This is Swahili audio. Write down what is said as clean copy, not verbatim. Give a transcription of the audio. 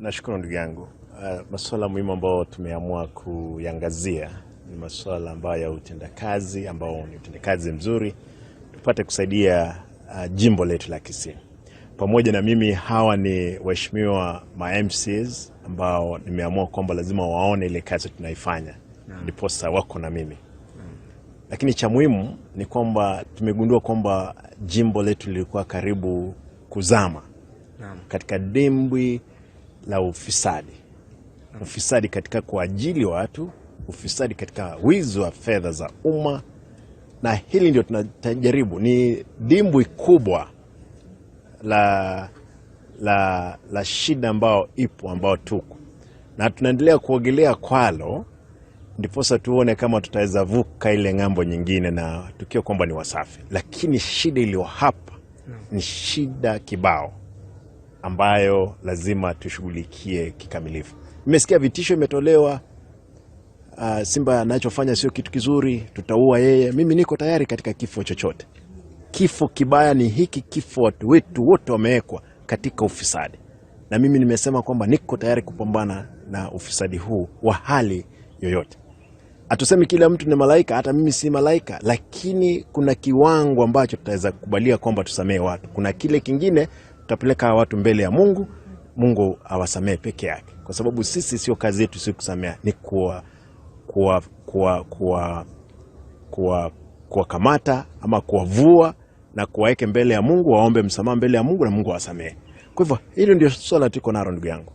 Nashukuru ndugu yangu. Masuala muhimu ambayo tumeamua kuyangazia ni masuala ambayo utendakazi ambao ni utendakazi mzuri tupate kusaidia jimbo letu la Kisii. Pamoja na mimi, hawa ni waheshimiwa ma MCs ambao nimeamua kwamba lazima waone ile kazi tunaifanya. Ndiposa wako na mimi. Lakini cha muhimu ni kwamba tumegundua kwamba jimbo letu lilikuwa karibu kuzama katika dimbwi la ufisadi. Ufisadi katika kuajili watu, ufisadi katika wizi wa fedha za umma, na hili ndio tunajaribu. Ni dimbwi kubwa la shida ambao ipo, ambao tuko na tunaendelea kuogelea kwalo, ndiposa tuone kama tutaweza vuka ile ngambo nyingine na tukio kwamba ni wasafi. Lakini shida iliyo hapa ni shida kibao ambayo lazima tushughulikie kikamilifu. Nimesikia vitisho imetolewa, Simba anachofanya sio kitu kizuri, tutaua yeye. Mimi niko tayari katika kifo chochote. Kifo kibaya ni hiki kifo, watu wetu wote wamewekwa katika ufisadi. Na mimi nimesema kwamba niko tayari kupambana na ufisadi huu wa hali yoyote. Hatusemi kila mtu ni malaika, hata mimi si malaika, lakini kuna kiwango ambacho tutaweza kukubalia kwamba tusamee watu. Kuna kile kingine tutapeleka watu mbele ya Mungu, Mungu awasamee peke yake. Kwa sababu sisi sio kazi yetu sio kusamea, ni kuwakamata ama kuwavua na kuwaeke mbele ya Mungu, waombe msamaha mbele ya Mungu na Mungu awasamee. Kwa hivyo hilo ndio swala tuko nalo ndugu yangu.